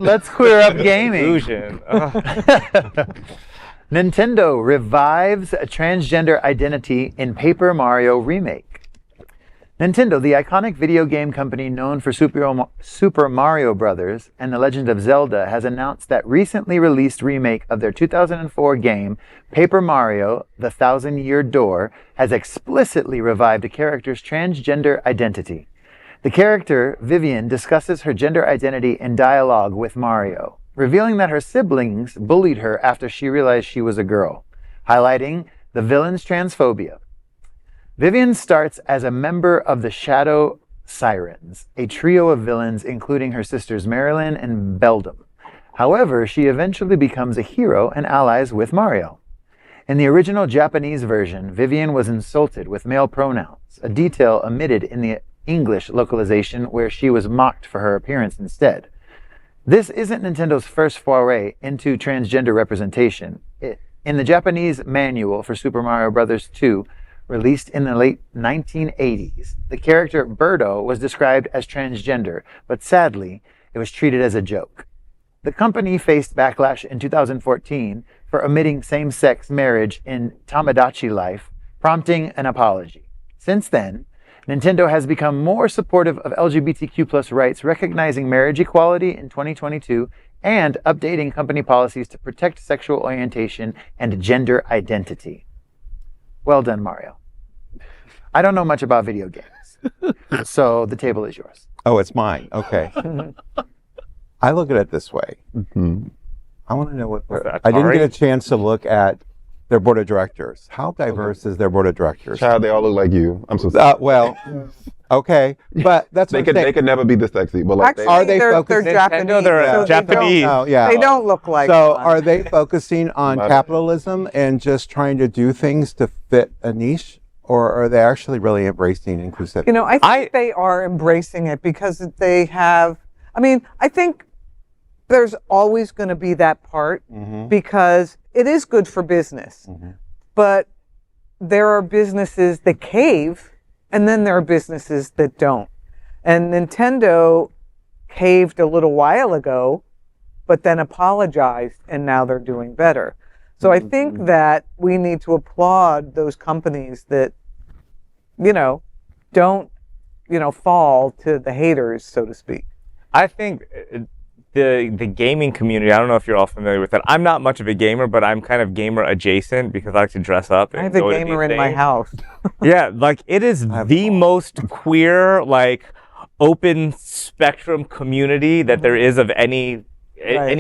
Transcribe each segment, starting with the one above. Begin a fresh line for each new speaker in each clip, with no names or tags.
Let's queer up gaming.
Illusion.
Nintendo revives a transgender identity in Paper Mario Remake. Nintendo, the iconic video game company known for Super Mario Bros. And The Legend of Zelda, has announced that recently released remake of their 2004 game, Paper Mario: The Thousand-Year Door, has explicitly revived a character's transgender identity. The character, Vivian, discusses her gender identity in dialogue with Mario, revealing that her siblings bullied her after she realized she was a girl, highlighting the villain's transphobia. Vivian starts as a member of the Shadow Sirens, a trio of villains including her sisters Marilyn and Beldam. However, she eventually becomes a hero and allies with Mario. In the original Japanese version, Vivian was insulted with male pronouns, a detail omitted in the English localization where she was mocked for her appearance instead. This isn't Nintendo's first foray into transgender representation. In the Japanese manual for Super Mario Bros. 2, released in the late 1980s, the character Birdo was described as transgender, but sadly, it was treated as a joke. The company faced backlash in 2014 for omitting same-sex marriage in Tomodachi Life, prompting an apology. Since then, Nintendo has become more supportive of LGBTQ+ rights, recognizing marriage equality in 2022 and updating company policies to protect sexual orientation and gender identity. Well done, Mario. I don't know much about video games, so the table is yours.
Oh, it's mine. Okay. I look at it this way. I want to know what... I didn't get a chance to look at their board of directors. How diverse is their board of directors?
Child, they all look like you. I'm so sorry.
Well, okay, but that's what
they could never be this sexy. But like,
actually,
are they
they're
focusing?
Japanese.
No, they're Japanese.
They don't look like.
So
one.
are they focusing on capitalism and just trying to do things to fit a niche, or are they actually really embracing inclusivity?
You know, I think they are embracing it because they have. I mean, I think there's always going to be that part because it is good for business, but there are businesses that cave, and then there are businesses that don't. And Nintendo caved a little while ago, but then apologized, and now they're doing better. So I think that we need to applaud those companies that, don't, fall to the haters, so to speak.
I think the gaming community, I don't know if you're all familiar with that. I'm not much of a gamer, but I'm kind of gamer adjacent because I like to dress up. And
I have a gamer in my house.
Yeah, like it is the most queer, like open spectrum community that there is of any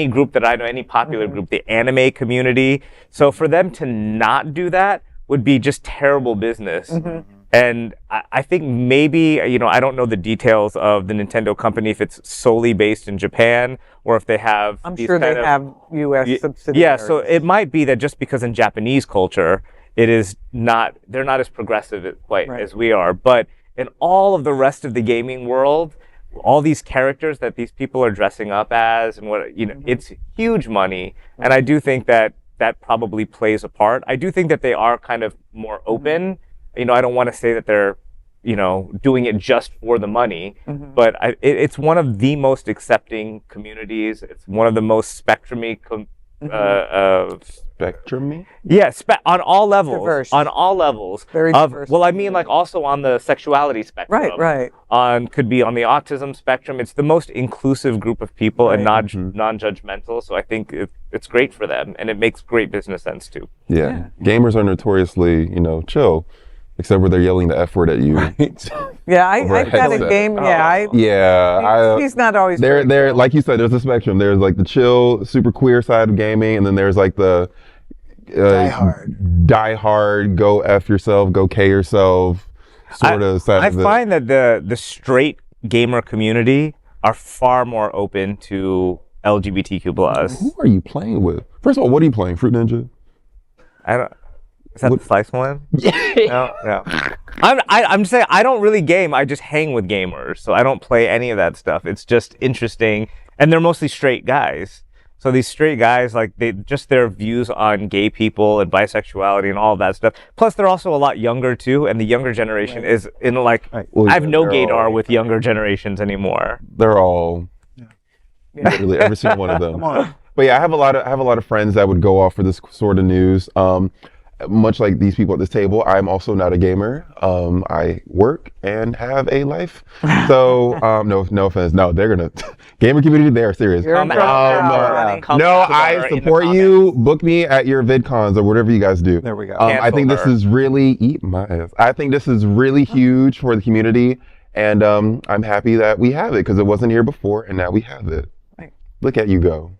group that I know, any popular group, the anime community. So for them to not do that would be just terrible business. And I think maybe, I don't know the details of the Nintendo company, if it's solely based in Japan or if they have...
I'm sure they have U.S. subsidiaries.
Yeah, so it might be that just because in Japanese culture, they're not as progressive quite as we are. But in all of the rest of the gaming world, all these characters that these people are dressing up as and it's huge money. And I do think that probably plays a part. I do think that they are kind of more open. I don't want to say that they're, doing it just for the money, but it's one of the most accepting communities. It's one of the most spectrumy.
spectrumy?
Yeah, on all levels.
Diverse.
On all levels.
Very diverse.
Well, I mean, like also on the sexuality spectrum.
Right.
Could be on the autism spectrum. It's the most inclusive group of people and non-judgmental. So I think it's great for them, and it makes great business sense too.
Yeah. Gamers are notoriously, chill. Except where they're yelling the F word at you.
Yeah, I've got a game. He's not always.
There, like you said, there's a spectrum. There's like the chill, super queer side of gaming, and then there's like the die hard, go F yourself, go K yourself sort of side.
I find that the straight gamer community are far more open to LGBTQ+.
Who are you playing with? First of all, what are you playing? Fruit Ninja?
I don't. Is that the slice one? No. I'm just saying I don't really game. I just hang with gamers, so I don't play any of that stuff. It's just interesting, and they're mostly straight guys. So these straight guys, like their views on gay people and bisexuality and all of that stuff. Plus, they're also a lot younger too, and the younger generation is I have no gaydar with younger generations anymore.
They're all Literally every single one of them.
Come on.
But yeah, I have a lot of friends that would go off for this sort of news. Much like these people at this table, I'm also not a gamer. I work and have a life. So no offense. No, they're gonna gamer community. They are serious.
Come out,
No, I support you. Book me at your VidCons or whatever you guys do.
There we go.
I think this is really eat my ass. I think this is really huge for the community, and I'm happy that we have it because it wasn't here before, and now we have it.
Right.
Look at you go.